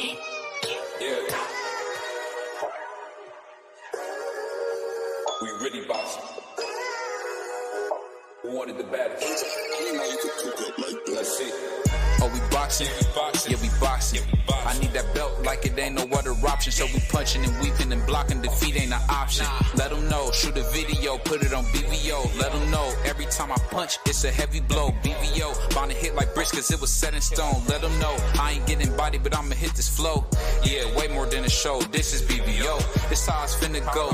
Yeah. We really boxing. Who wanted the baddest? Let's see. Oh, we boxing? Yeah, we boxing. I need that belt like it ain't no other option. So we punching and weaving and blocking. Defeat ain't an option. Let them know. Shoot a video. Put it on BVO. Let them know. Every time I punch, it's a heavy blow. BVO. Bound to hit like bricks cause it was set in stone. Let them know. I ain't getting body, but I'ma hit this flow. Yeah, way more than a show. This is BVO. This how it's finna go.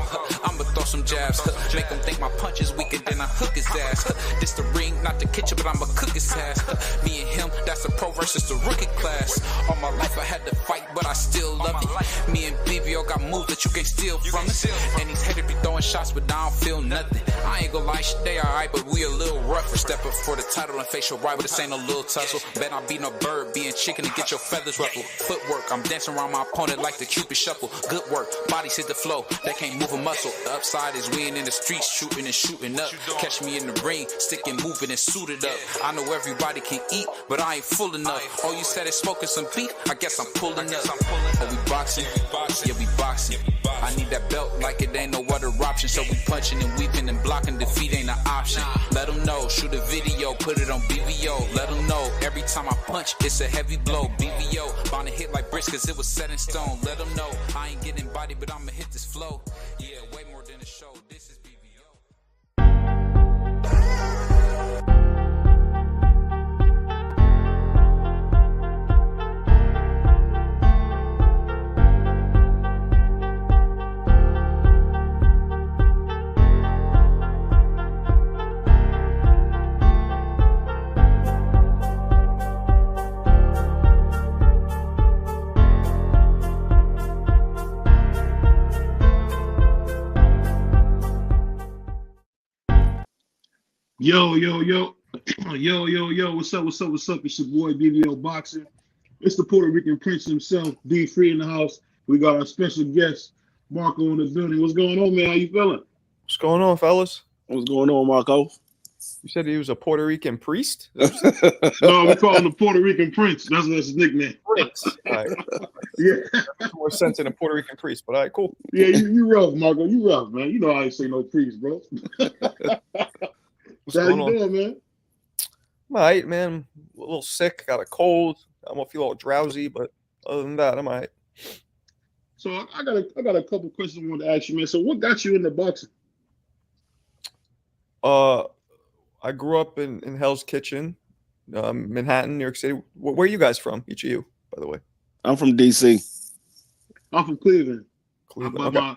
I'ma throw some jabs. Make them think my punch is weaker than I hook his ass. This the ring, not the kitchen, but I'ma cook his ass. Me and him, that's the pro versus the rookie class. All my life I had to fight, but I still love it. Me and BVO got moves that you can't steal from us. And these haters be throwing shots, but I don't feel nothing. I ain't gonna lie, shit, they alright, but we a little rougher. Step up for the title and face your rival, this ain't no little tussle. Bet I be no bird, being chicken to get your feathers ruffled. Footwork, I'm dancing around my opponent like the Cupid shuffle. Good work, bodies hit the flow, they can't move a muscle. The upside is we ain't in the streets, shooting and shooting up. Catch me in the ring, sticking, moving and suited up. I know everybody can eat, but I ain't full enough. Oh, you said it's smoking some beef? I guess I'm pulling up. Oh, we boxing? Yeah, we boxing. I need that belt like it ain't no other option. So we punching and weaving and blocking. Defeat ain't an option. Let them know. Shoot a video. Put it on BVO. Let them know. Every time I punch, it's a heavy blow. BVO. Bound to hit like bricks cause it was set in stone. Let them know. I ain't getting body, but I'ma hit this flow. Yeah, way more than a show. This is BVO. Yo, yo, yo, what's up, what's up, what's up? It's your boy BVO Boxing. It's the Puerto Rican Prince himself, D3 in the house. We got our special guest, Marko in the building. What's going on, man? How you feeling? What's going on, fellas? What's going on, Marko? You said he was a Puerto Rican priest? No, we call him the Puerto Rican Prince. That's his nickname. Prince. All right. Yeah. Makes more sense than a Puerto Rican priest, but all right, cool. Yeah, you rough, Marko. You rough, man. You know I ain't say no priest, bro. What's How going you on? doing, man? I'm all right, man. A little sick, got a cold. I'm gonna feel all drowsy, but other than that, I'm all right. So I got a couple questions I wanted to ask you, man. So what got you into boxing? I grew up in Hell's Kitchen, Manhattan, New York City. Where are you guys from? Each of you, by the way. I'm from DC. I'm from Cleveland. Cleveland. Okay.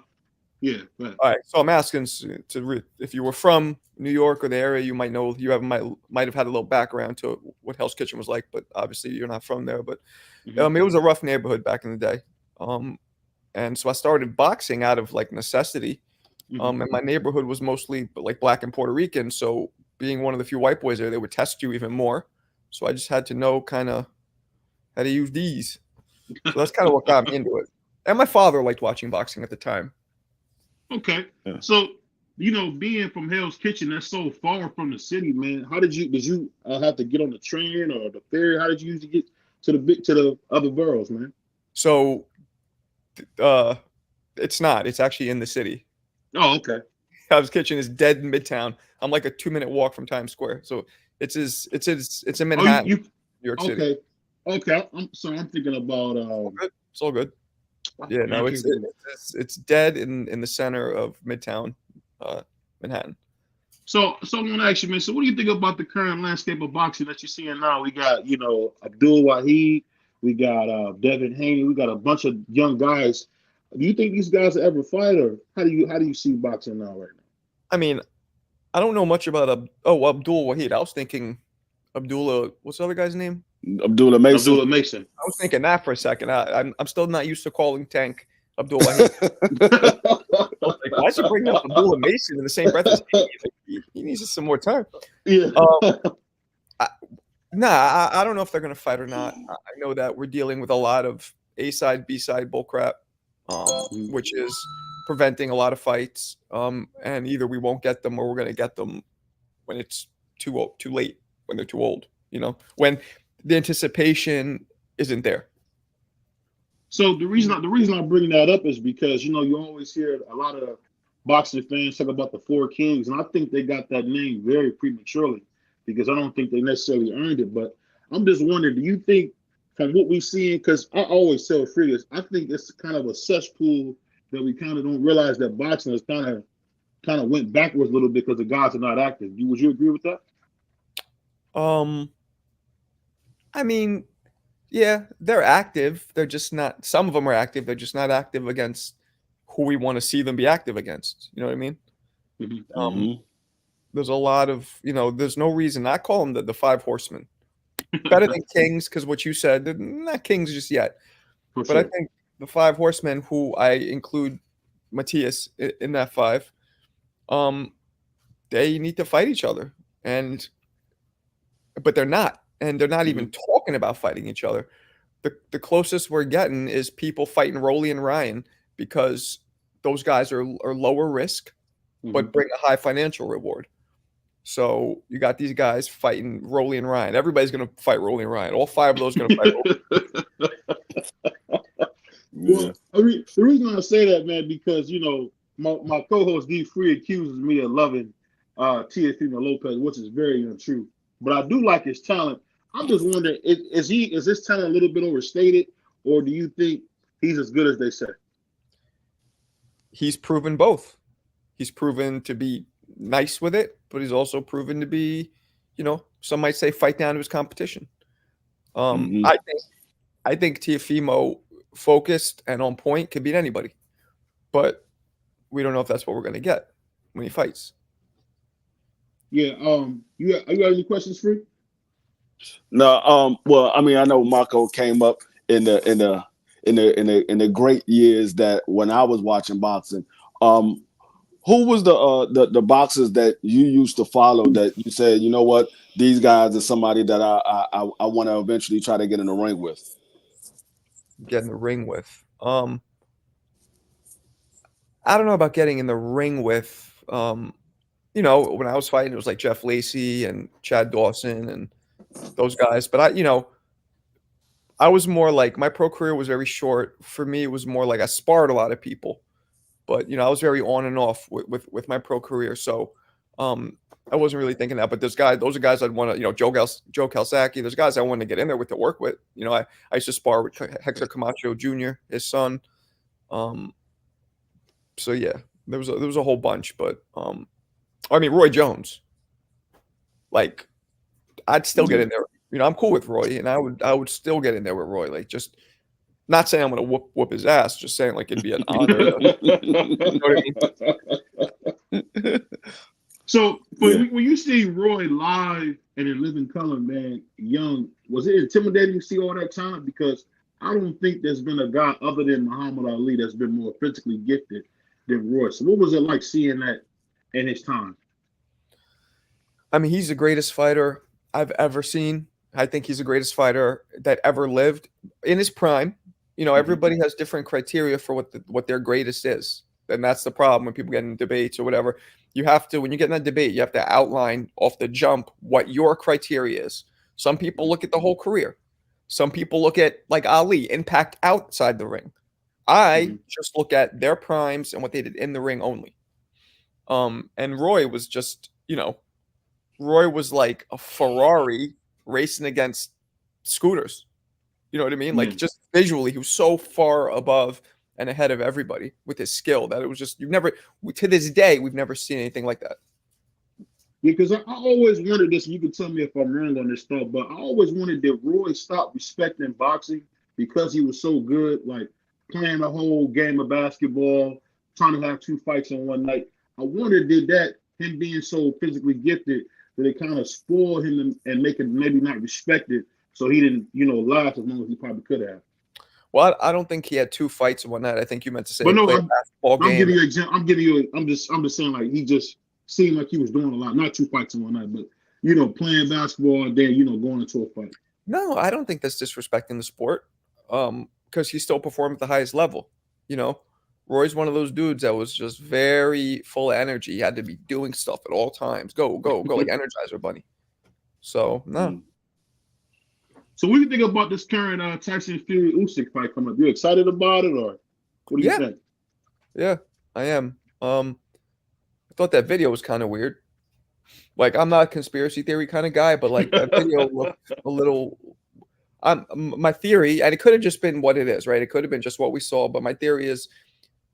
Yeah. Right. All right. So I'm asking if you were from New York or the area, you might know might have had a little background to what Hell's Kitchen was like, but obviously you're not from there. But it was a rough neighborhood back in the day. And so I started boxing out of like necessity. And my neighborhood was mostly like Black and Puerto Rican. So being one of the few white boys there, they would test you even more. So I just had to know kind of how to use these. So that's kind of what got me into it. And my father liked watching boxing at the time. Okay. Yeah. So, being from Hell's Kitchen, that's so far from the city, man. How did you have to get on the train or the ferry? How did you usually get to the other boroughs, man? So it's actually in the city. Oh, okay. Hell's Kitchen is dead in Midtown. I'm like a 2-minute walk from Times Square. So it's in Manhattan, New York City. Okay. I'm thinking about It's all good. Yeah, no, it's dead in the center of Midtown, Manhattan. So I want to ask you, man. So what do you think about the current landscape of boxing that you're seeing now? We got Abdul Wahid, we got Devin Haney, we got a bunch of young guys. Do you think these guys will ever fight, or how do you see boxing now right now? I mean, I don't know much about Abdul Wahid. I was thinking Abdullah. What's the other guy's name? Abdullah Mason. Abdullah Mason. I was thinking that for a second. I'm still not used to calling Tank Abdul Wahid. Like, why should bring up Abdullah Mason in the same breath as he needs some more time. Yeah. I don't know if they're gonna fight or not. I know that we're dealing with a lot of A-side, B-side bullcrap, which is preventing a lot of fights. And either we won't get them or we're gonna get them when it's too late, when they're too old. When the anticipation isn't there. So the reason I bring that up is because you always hear a lot of boxing fans talk about the Four Kings, and I think they got that name very prematurely because I don't think they necessarily earned it. But I'm just wondering, do you think from what we see, because I always tell Frigas, I think it's kind of a cesspool that we kind of don't realize that boxing has kind of went backwards a little bit because the guys are not active. Would you agree with that? I mean, yeah, they're active. They're just not. Some of them are active. They're just not active against who we want to see them be active against. You know what I mean? Mm-hmm. There's a lot of There's no reason. I call them the five horsemen. Better than kings because what you said, they're not kings just yet. For But I sure. think the five horsemen, who I include Matthias in that five, they need to fight each other, but they're not, and they're not even talking about fighting each other. The closest we're getting is people fighting Rolly and Ryan because those guys are lower risk, but bring a high financial reward. So you got these guys fighting Rolly and Ryan. Everybody's going to fight Rolly and Ryan. All five of those are going to fight Rolly. Well, I mean, the reason I say that, man, because my co-host D Free accuses me of loving Teofimo Lopez, which is very untrue. But I do like his talent. I'm just wondering, is his talent a little bit overstated, or do you think he's as good as they say? He's proven both. He's proven to be nice with it, but he's also proven to be, some might say fight down to his competition. I think Teofimo, focused and on point, can beat anybody, but we don't know if that's what we're going to get when he fights. Yeah. You got any questions, Free? No. Well, I mean, I know Marko came up in the great years that when I was watching boxing. Who was the boxers that you used to follow that you said, you know what, these guys are somebody that I want to eventually try to get in the ring with? Get in the ring with. I don't know about getting in the ring with. When I was fighting, it was like Jeff Lacey and Chad Dawson and those guys. But I was more like, my pro career was very short. For me, it was more like I sparred a lot of people. But I was very on and off with my pro career, so I wasn't really thinking that. But those are guys I'd want to, Joe Calsacchi. There's guys I wanted to get in there with to work with. I used to spar with Hector Camacho Jr., his son. So yeah, there was a whole bunch, but I mean Roy Jones. Like, I'd still get in there. I'm cool with Roy, and I would still get in there with Roy. Like, just. Not saying I'm going to whoop his ass, just saying like it'd be an honor. You know what I mean? So when you see Roy live and in living color, man, young, was it intimidating to see all that talent? Because I don't think there's been a guy other than Muhammad Ali that's been more physically gifted than Roy. So what was it like seeing that in his time? I mean, he's the greatest fighter I've ever seen. I think he's the greatest fighter that ever lived in his prime. Everybody has different criteria for what their greatest is. And that's the problem when people get in debates or whatever. You have to, when you get in a debate, you have to outline off the jump what your criteria is. Some people look at the whole career. Some people look at, like Ali, impact outside the ring. I just look at their primes and what they did in the ring only. And Roy was just, Roy was like a Ferrari racing against scooters. You know what I mean? Like, just visually, he was so far above and ahead of everybody with his skill that it was just, to this day, we've never seen anything like that. Because I always wondered this, and you can tell me if I'm wrong on this stuff, but I always wondered, did Roy stop respecting boxing because he was so good, like playing a whole game of basketball, trying to have 2 fights in one night? I wonder, did that, him being so physically gifted, did it kind of spoil him and make him maybe not respect it? So he didn't, last as long as he probably could have. Well, I don't think he had 2 fights in one night. I think you meant to say but no, a basketball game. I'm just saying, like, he just seemed like he was doing a lot, not 2 fights in one night, but playing basketball and then going into a fight. No, I don't think that's disrespecting the sport. Because he still performed at the highest level. Roy's one of those dudes that was just very full of energy. He had to be doing stuff at all times. Go, like Energizer Bunny. So no. So what do you think about this current Tyson Fury Usyk fight coming up? You excited about it, or what do you think? Yeah, I am. I thought that video was kind of weird. Like, I'm not a conspiracy theory kind of guy, but like that video looked a little. My theory, and it could have just been what it is, right? It could have been just what we saw, but my theory is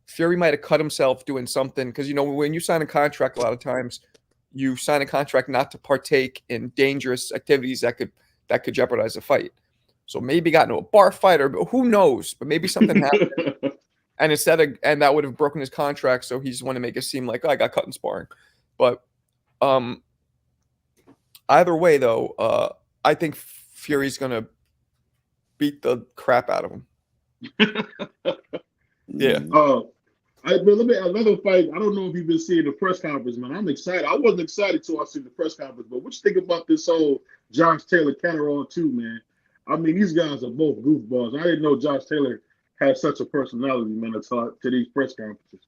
Fury might have cut himself doing something because when you sign a contract, a lot of times you sign a contract not to partake in dangerous activities that could jeopardize a fight. So maybe got into a bar fight, or who knows? But maybe something happened, and that would have broken his contract. So he just want to make it seem like, oh, I got cut in sparring. But either way, though, I think Fury's gonna beat the crap out of him. Yeah. But let me another fight. I don't know if you've been seeing the press conference, man. I'm excited. I wasn't excited till I seen the press conference, but what you think about this whole Josh Taylor Catterall too, man? I mean, these guys are both goofballs. I didn't know Josh Taylor had such a personality, man, to talk to these press conferences.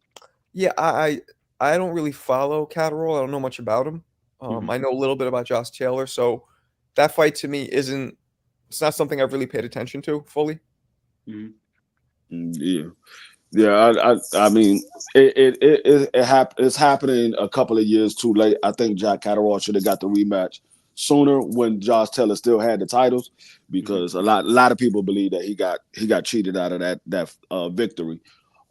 Yeah, I don't really follow Catterall. I don't know much about him. I know a little bit about Josh Taylor, so that fight to me it's not something I've really paid attention to fully. Yeah. I mean, it's happening a couple of years too late. I think Jack Catterall should have got the rematch sooner when Josh Taylor still had the titles, because a lot of people believe that he got cheated out of that victory.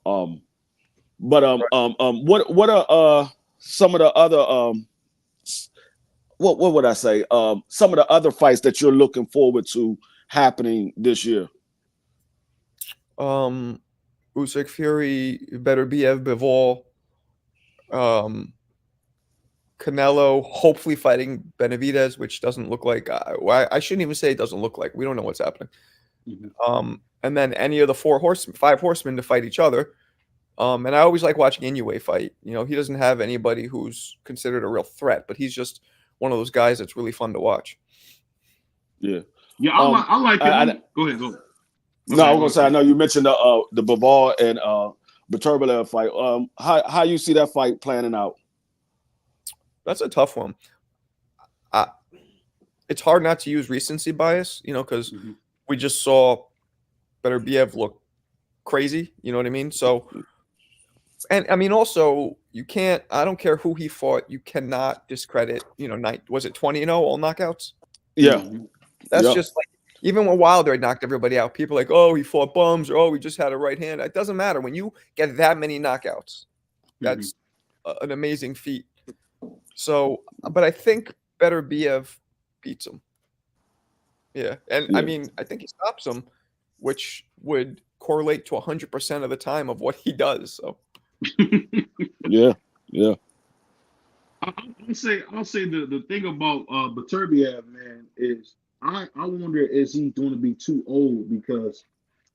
What are some of the other what would I say? Some of the other fights that you're looking forward to happening this year? Usyk Fury, Beterbiev, Bivol, Canelo, hopefully fighting Benavidez, which doesn't look like. I shouldn't even say it doesn't look like. We don't know what's happening. And then any of the five horsemen to fight each other. And I always like watching Inoue fight. He doesn't have anybody who's considered a real threat, but he's just one of those guys that's really fun to watch. Yeah. I like it. Go ahead. No, I was gonna say, I know you mentioned the Bivol and Beterbiev fight. How you see that fight planning out? That's a tough one. It's hard not to use recency bias, because we just saw Beterbiev look crazy. You know what I mean? So, and I mean, also, you can't. I don't care who he fought. You cannot discredit. Was it 20-0 all knockouts? Yeah, that's just like. Even when Wilder knocked everybody out, people are like, oh, he fought bums, or oh, he just had a right hand. It doesn't matter. When you get that many knockouts, that's an amazing feat. So, but I think Beterbiev beats him. Yeah. And I mean, I think he stops him, which would correlate to 100% of the time of what he does. So, yeah. I'll say the thing about Beterbiev, man, is I wonder, is he going to be too old? Because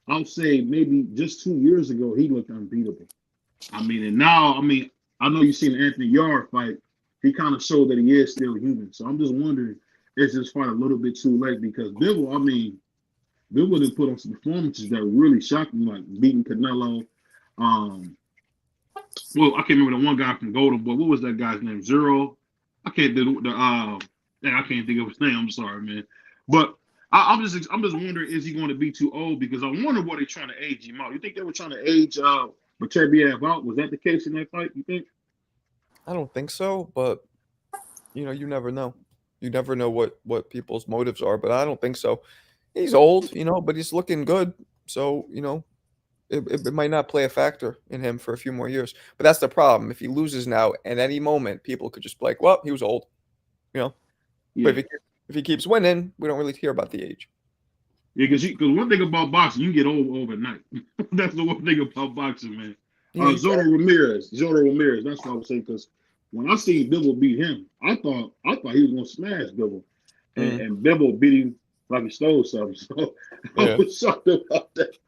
I'll say maybe just 2 years ago he looked unbeatable. I mean, and now, I know you've seen Anthony Yarde fight. He kind of showed that he is still human. So I'm just wondering, is this fight a little bit too late? Because Bivol did put on some performances that really shocked me, like beating Canelo. Well, I can't remember the one guy from Golden Boy. What was that guy's name? Zero. I can't do I can't think of his name. I'm sorry, man. But I'm just wondering, is he going to be too old? Because I wonder what they're trying to age him out. You think they were trying to age Beterbiev out? Was that the case in that fight? You think? I don't think so, but you never know. You never know what people's motives are, but I don't think so. He's old, but he's looking good. So, it might not play a factor in him for a few more years. But that's the problem. If he loses now, at any moment, people could just be like, well, he was old. Yeah. But if he keeps winning, we don't really hear about the age. Yeah, because one thing about boxing, you get old overnight. That's the one thing about boxing, man. Zoro Ramirez. That's what I was saying. Because when I seen Bivol beat him, I thought he was going to smash Bivol, and Bivol beat him like he stole something. So I was shocked about that.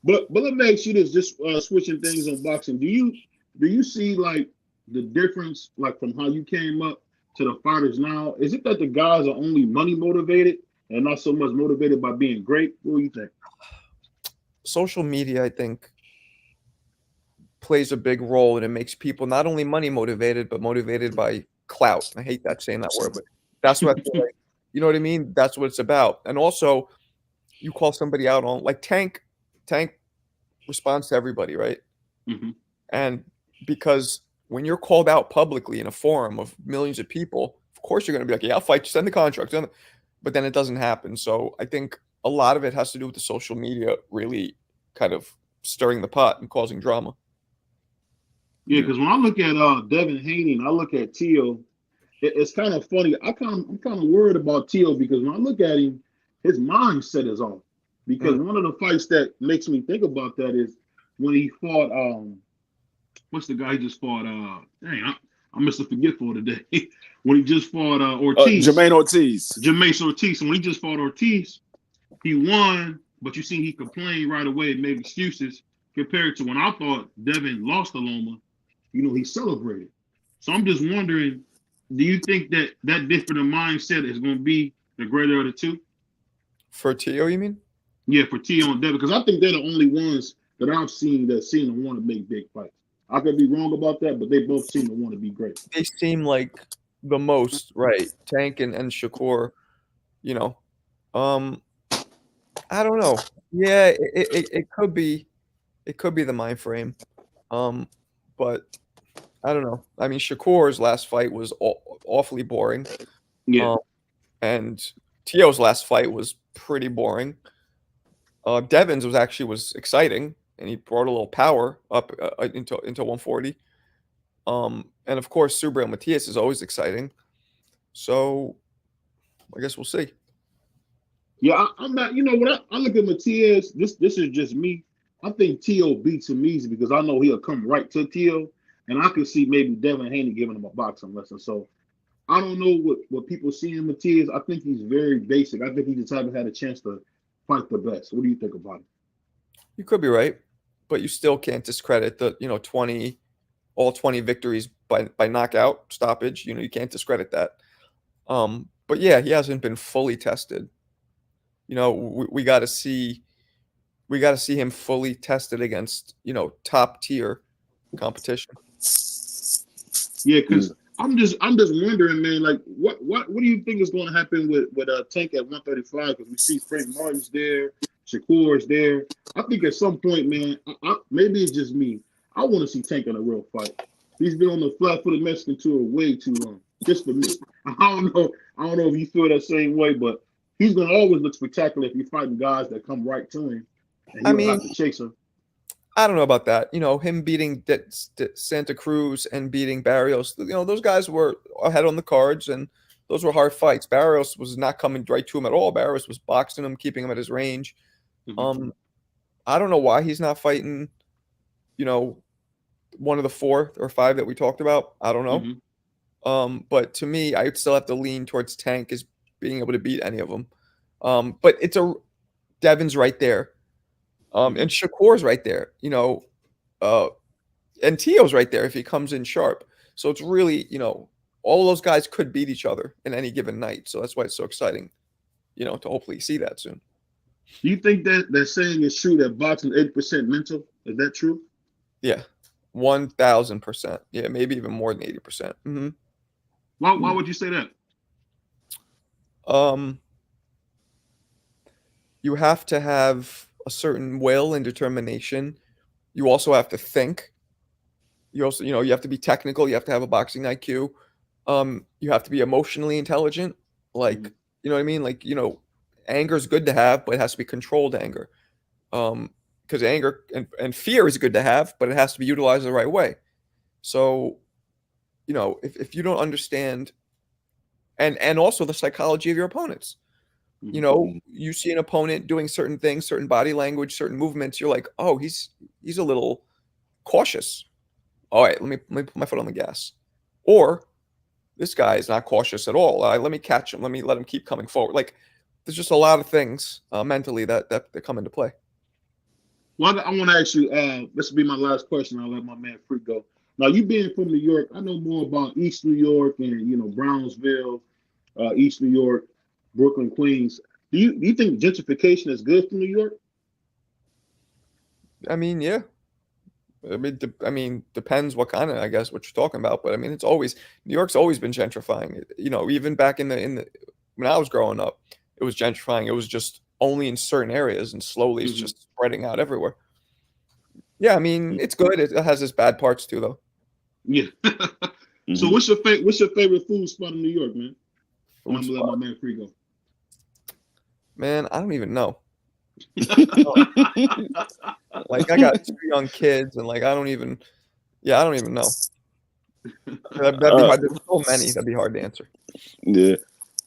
But let me ask you this: just switching things on boxing, do you see like the difference, like from how you came up to the fighters now? Is it that the guys are only money motivated and not so much motivated by being great? What do you think? Social media, I think, plays a big role, and it makes people not only money motivated, but motivated by clout. I hate that saying that word, but that's what I feel like. You know what I mean? That's what it's about. And also, you call somebody out on like Tank responds to everybody, right? Mm-hmm. And because when you're called out publicly in a forum of millions of people, of course you're going to be like, yeah, I'll fight you, send the contract. But then it doesn't happen. So I think a lot of it has to do with the social media really kind of stirring the pot and causing drama. Yeah, because when I look at Devin Haney and I look at Tio, it's kind of funny. I'm kind of worried about Tio because when I look at him, his mindset is on. Because one of the fights that makes me think about that is when he fought what's the guy he just fought? Dang, I'm Mr. Forgetful today. When he just fought Ortiz. Jermaine Ortiz. Jermaine Ortiz. And when he just fought Ortiz, he won, but you see he complained right away and made excuses compared to when I thought Devin lost to Loma. You know, he celebrated. So I'm just wondering, do you think that different mindset is going to be the greater of the two? For Tio, you mean? Yeah, for Tio and Devin, because I think they're the only ones that I've seen that seem to want to make big fights. I could be wrong about that, but they both seem to want to be great. They seem like the most, right? Tank and Shakur, you know. I don't know. Yeah, it could be the mind frame. But I don't know. I mean, Shakur's last fight was awfully boring. Yeah. And Tio's last fight was pretty boring. Devin's was exciting, and he brought a little power up into 140. And of course, Subriel Matias is always exciting. So I guess we'll see. Yeah, I'm not. You know, when I look at Matias, this is just me. I think Tio beats him easy because I know he'll come right to Tio, and I could see maybe Devin Haney giving him a boxing lesson. So I don't know what people see in Matias. I think he's very basic. I think he just haven't had a chance to fight the best. What do you think about it? You could be right, but you still can't discredit the 20 victories by knockout stoppage. You can't discredit that. But yeah, he hasn't been fully tested. We got to see him fully tested against top tier competition. Yeah, because I'm just wondering, man. Like, what do you think is going to happen with Tank at 135? Because we see Frank Martin's there, Shakur's there. I think at some point, man, maybe it's just me. I want to see Tank in a real fight. He's been on the flat-footed Mexican tour way too long, just for me. I don't know if you feel that same way, but he's going to always look spectacular if he's fighting guys that come right to him, and he don't have to chase him. I don't know about that. Him beating Santa Cruz and beating Barrios, those guys were ahead on the cards, and those were hard fights. Barrios was not coming right to him at all. Barrios was boxing him, keeping him at his range. Mm-hmm. I don't know why he's not fighting, one of the 4 or 5 that we talked about. I don't know. Mm-hmm. But to me, I would still have to lean towards Tank as being able to beat any of them. But Devin's right there. And Shakur's right there, and Tio's right there if he comes in sharp. So it's really, all of those guys could beat each other in any given night. So that's why it's so exciting, to hopefully see that soon. Do you think that saying is true that boxing 80% mental? Is that true? Yeah, 1,000%. Yeah, maybe even more than 80%. Mm-hmm. Why would you say that? You have to have a certain will and determination. You also have to think. You also, you have to be technical. You have to have a boxing IQ. You have to be emotionally intelligent. Like, you know what I mean? Like, anger is good to have, but it has to be controlled anger. Because anger and fear is good to have, but it has to be utilized the right way. So, if you don't understand, and also the psychology of your opponents. You see an opponent doing certain things, certain body language, certain movements. You're like, oh, he's a little cautious. All right, let me put my foot on the gas. Or this guy is not cautious at all. Let me catch him. Let him keep coming forward. Like, there's just a lot of things mentally that come into play. Well, I want to ask you. This will be my last question. I'll let my man Freak go. Now, you being from New York, I know more about East New York and Brownsville, East New York, Brooklyn, Queens. Do you think gentrification is good for New York? I mean, yeah. Depends what kind of, what you're talking about. But New York's always been gentrifying. Even back in the when I was growing up, it was gentrifying. It was just only in certain areas, and slowly it's just spreading out everywhere. Yeah, I mean, it's good. It has its bad parts too, though. Yeah. So what's your favorite food spot in New York, man? And I'm gonna let my man Free go. Man, I don't even know. Like, I got 2 young kids, and like I don't even know. That'd be hard. There's so many. That'd be hard to answer. Yeah,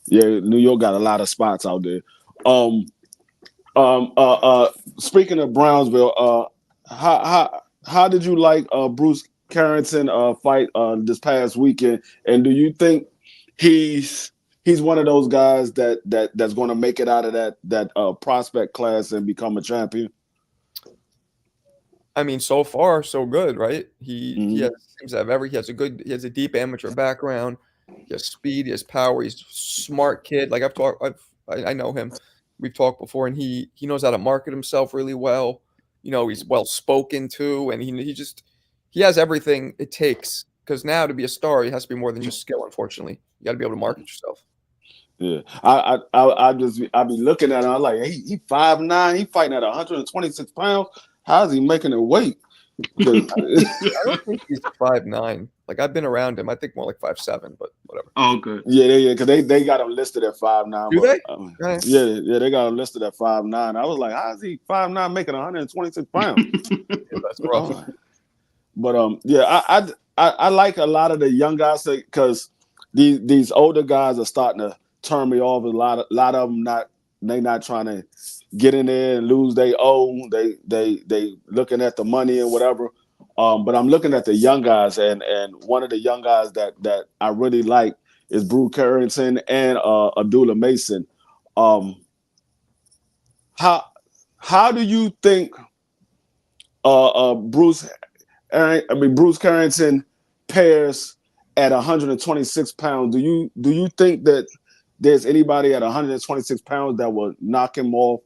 New York got a lot of spots out there. Speaking of Brownsville, how did you like Bruce Carrington fight this past weekend? And do you think he's one of those guys that's going to make it out of that prospect class and become a champion? I mean, so far so good, right? He seems to have he has a deep amateur background. He has speed, he has power. He's a smart kid. Like I know him. We've talked before, and he knows how to market himself really well. You know, he's well spoken to, and he has everything it takes. Because now to be a star, he has to be more than just skill. Unfortunately, you got to be able to market yourself. Yeah, I be looking at him. I'm like, he 5'9", he fighting at 126 pounds. How's he making it weight? I don't think he's 5'9". Like, I've been around him. I think more like 5'7", but whatever. Oh, okay. Yeah, because they got him listed at 5'9". Do they? Yeah, they got him listed at 5'9". I was like, how is he 5'9" making 126 pounds? Yeah, that's rough. But I like a lot of the young guys because these older guys are starting to turn me off. A lot of them not trying to get in there and lose their own. They looking at the money and whatever. But I'm looking at the young guys, and one of the young guys that I really like is Bruce Carrington and Abdullah Mason. How do you think Bruce Carrington pairs at 126 pounds? Do you think that there's anybody at 126 pounds that will knock him off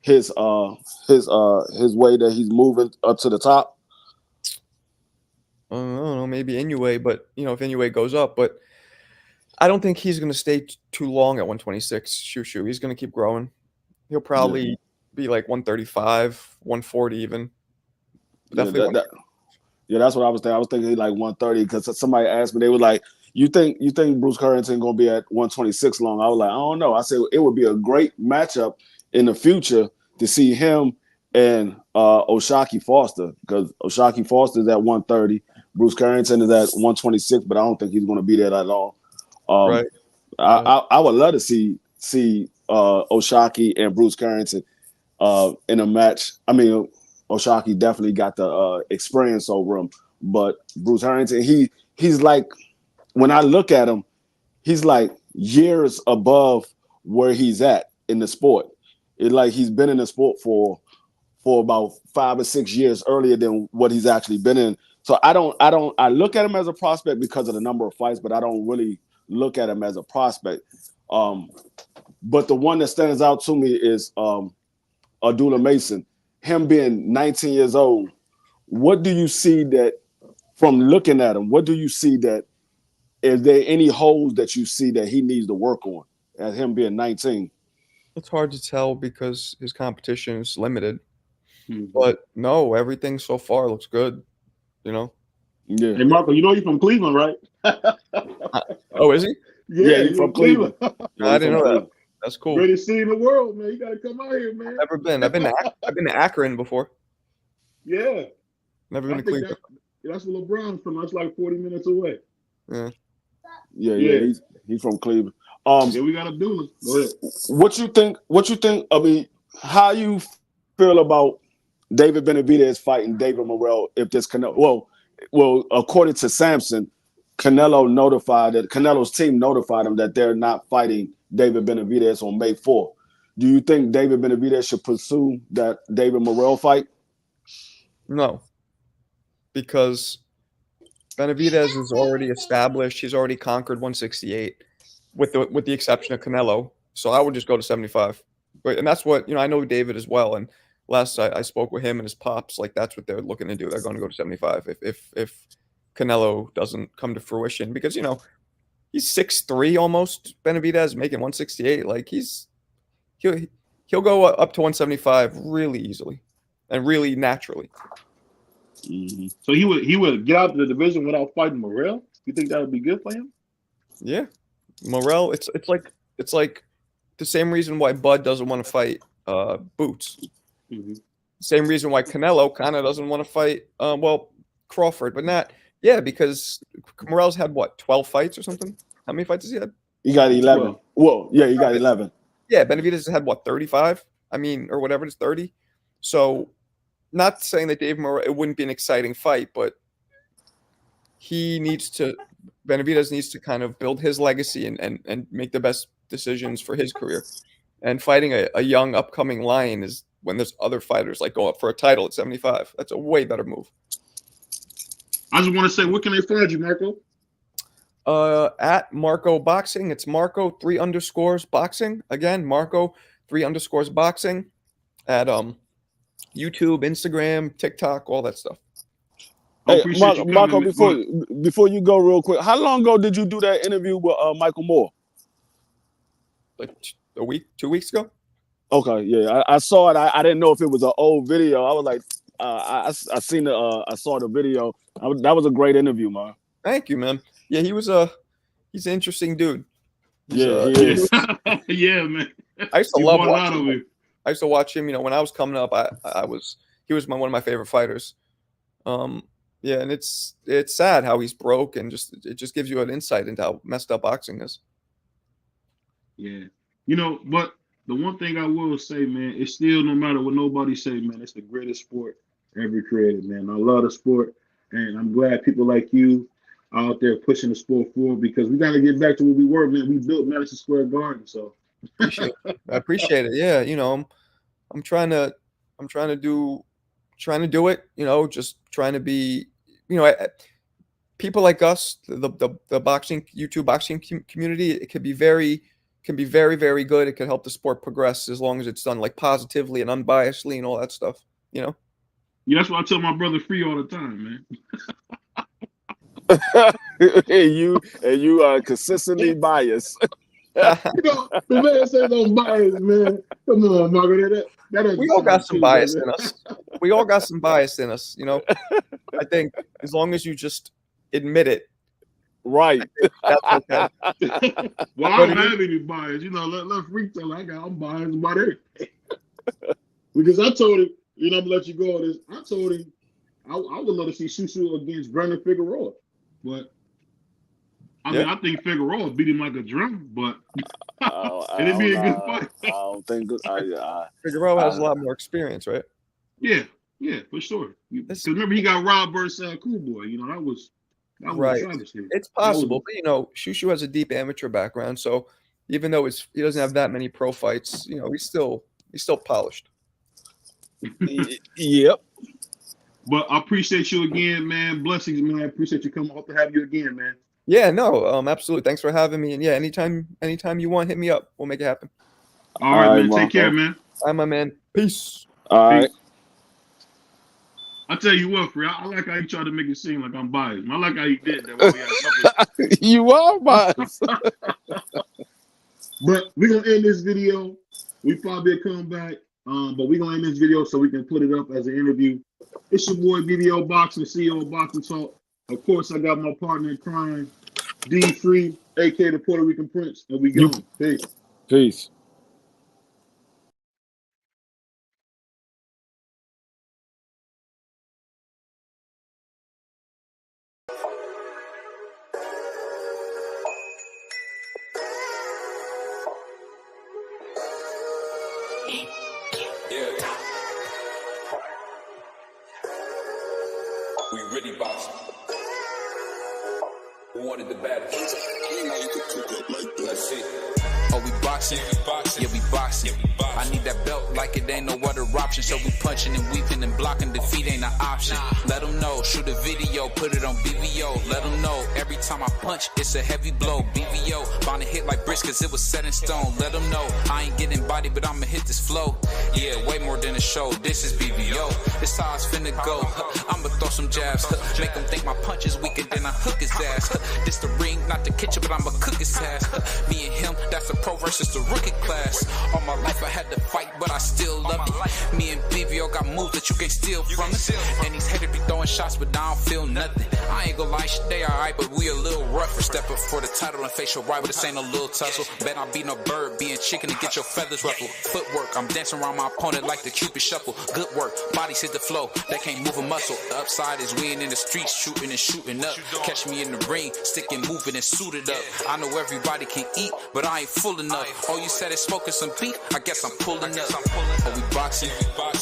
his way that he's moving up to the top? I don't know, maybe Inoue, but if Inoue goes up, but I don't think he's going to stay too long at 126. Shoo. He's going to keep growing. He'll probably be like 135, 140 even. Definitely. That's what I was thinking. I was thinking like 130 because somebody asked me, they were like, you think Bruce Carrington going to be at 126 long? I was like, I don't know. I said it would be a great matchup in the future to see him and O'Shaquie Foster, because O'Shaquie Foster is at 130. Bruce Carrington is at 126, but I don't think he's going to be there that long. Right. I would love to see O'Shaquie and Bruce Carrington in a match. I mean, O'Shaquie definitely got the experience over him, but Bruce Carrington, he's like, when I look at him, he's like years above where he's at in the sport. It's like he's been in the sport for about 5 or 6 years earlier than what he's actually been in. So I look at him as a prospect because of the number of fights, but I don't really look at him as a prospect. But the one that stands out to me is Abdullah Mason. Him being 19 years old, what do you see that from looking at him? What do you see that, is there any holes that you see that he needs to work on as him being 19? It's hard to tell because his competition is limited. But no, everything so far looks good. Yeah. Hey, Marko, you're from Cleveland, right? Oh, is he? Yeah, he's from Cleveland. I didn't know that. That's cool. Greatest city in the world, man. You got to come out here, man. Never been. I've been to Akron before. Yeah. Never been to Cleveland. That's where LeBron's from. That's like 40 minutes away. Yeah. He's from Cleveland. Yeah, we got a doula. Go ahead. What you think? I mean, how you feel about David Benavidez fighting David Morrell if this Canelo? Well, according to Sampson, Canelo's team notified him that they're not fighting David Benavidez on May 4th. Do you think David Benavidez should pursue that David Morrell fight? No, because Benavidez is already established. He's already conquered 168, with the exception of Canelo. So I would just go to 75. And that's what I know David as well. And last I spoke with him and his pops, like that's what they're looking to do. They're going to go to 75 if Canelo doesn't come to fruition, because he's 6'3" almost. Benavidez making 168. Like he'll go up to 175 really easily and really naturally. Mm-hmm. So he would get out of the division without fighting Morrell? You think that would be good for him? Yeah, Morrell. It's like the same reason why Bud doesn't want to fight Boots. Mm-hmm. Same reason why Canelo kind of doesn't want to fight Crawford, but not because Morrell's had what 12 fights or something. How many fights has he had? He got 11. Whoa, yeah, he got 11. Yeah, Benavidez has had what 35? I mean, or whatever it is, 30. So, not saying that Dave Morrell it wouldn't be an exciting fight, but Benavidez needs to kind of build his legacy and make the best decisions for his career. And fighting a young upcoming lion is when there's other fighters like go up for a title at 75. That's a way better move. I just want to say, where can they find you, Marko? At Marko Boxing. It's Marko 3_ boxing. Again, Marko 3_ boxing at YouTube, Instagram, TikTok, all that stuff. Hey, Marko, before you go real quick, how long ago did you do that interview with Michael Moore? Like a week, 2 weeks ago. Okay, yeah, I saw it. I didn't know if it was an old video. I was like, I seen the, I saw the video. That was a great interview, man. Thank you, man. Yeah, he's an interesting dude. He is. Yeah, man. I used to love watching him. I used to watch him. You know, when I was coming up, he was one of my favorite fighters. Yeah, and it's sad how he's broke, and it just gives you an insight into how messed up boxing is. Yeah, you know, but the one thing I will say, man, it's still, no matter what nobody say, man, it's the greatest sport ever created, man. I love the sport, and I'm glad people like you out there pushing the sport forward, because we got to get back to where we were, man. We built Madison Square Garden, so I appreciate it. Yeah, you know, I'm trying to do it. You know, just trying to be, you know, people like us, the boxing YouTube boxing community. It can be very, very good. It can help the sport progress as long as it's done like positively and unbiasedly and all that stuff. You know. Yeah, that's what I tell my brother Free all the time, man. and you are consistently biased. You know, the man says I'm biased, man. Come on, Margaret. We all got some bias in us. We all got some bias in us, you know. I think as long as you just admit it. Right. That's okay. Well, I don't have any bias. You know, let Freak tell I'm biased about everything. Because I told him, you know, I'm gonna let you go on this. I told him I would love to see Shushu against Brandon Figueroa. But I mean, I think Figueroa beat him like a drum, but it'd be a good fight. I don't think Figueroa has a lot more experience, right? Yeah, for sure. Because remember, he got robbed versus Cool Boy. You know, that was right. It's possible, but you know, Shushu has a deep amateur background, so even though he doesn't have that many pro fights, you know, he's still polished. Yep. But I appreciate you again, man. Blessings, man. I appreciate you coming. Hope to have you again, man. Yeah, no, absolutely. Thanks for having me. And yeah, anytime you want, hit me up. We'll make it happen. All right, man. Take care, man. All right, my man. Peace. All right. I tell you what, Free, I like how you try to make it seem like I'm biased. I like how you did that. You are biased. But we're going to end this video. We probably come back, but we're going to end this video so we can put it up as an interview. It's your boy, BVO Boxing, CEO of Boxing Talk. Of course, I got my partner in crime, D Free, a.k.a. the Puerto Rican Prince, and we go. Peace. Peace. We really boxing. Who wanted the battles? Let's see. Oh, we boxing? Yeah, we boxing. I need that belt like it ain't no other option. Ruption. So we punching and weaving and blocking, defeat ain't an option. Let them know, shoot a video, put it on BVO. Let them know, every time I punch, it's a heavy blow. BVO, bound to hit like bricks cause it was set in stone. Let them know, I ain't getting body, but I'ma hit this flow. Yeah, way more than a show, this is BVO. This how it's finna go. I'ma throw some jabs, make them think my punch is weaker than I hook his ass. This the ring, not the kitchen, but I'ma cook his ass. Me and him, that's a pro versus the rookie class. All my life I had to fight, but I still love it. Me and BVO got moves that you can't steal from us. And these haters be throwing shots, but I don't feel nothing. I ain't gonna lie, shit, they alright, but we a little rougher. Step up for the title and facial rival, this ain't no little tussle. Bet I be no bird, being chicken to get your feathers ruffled. Footwork, I'm dancing around my opponent like the Cupid shuffle. Good work, bodies hit the flow, they can't move a muscle. The upside is we ain't in the streets, shooting and shooting up. Catch me in the ring, sticking, moving and suited up. I know everybody can eat, but I ain't full enough. Oh, you said it's smoking some beef, I guess I'm pulling up. Oh, we boxing,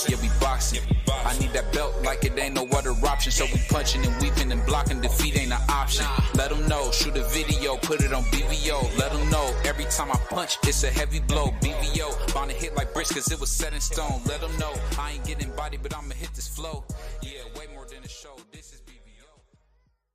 yeah, we boxing. I need that belt like it ain't no other option. So we punching and weaving and blocking, defeat ain't an option. Let them know, shoot a video, put it on BVO. Let them know, every time I punch, it's a heavy blow. BVO, bound to hit like bricks cause it was set in stone. Let them know, I ain't getting body, but I'ma hit this flow. Yeah, way more than a show, this is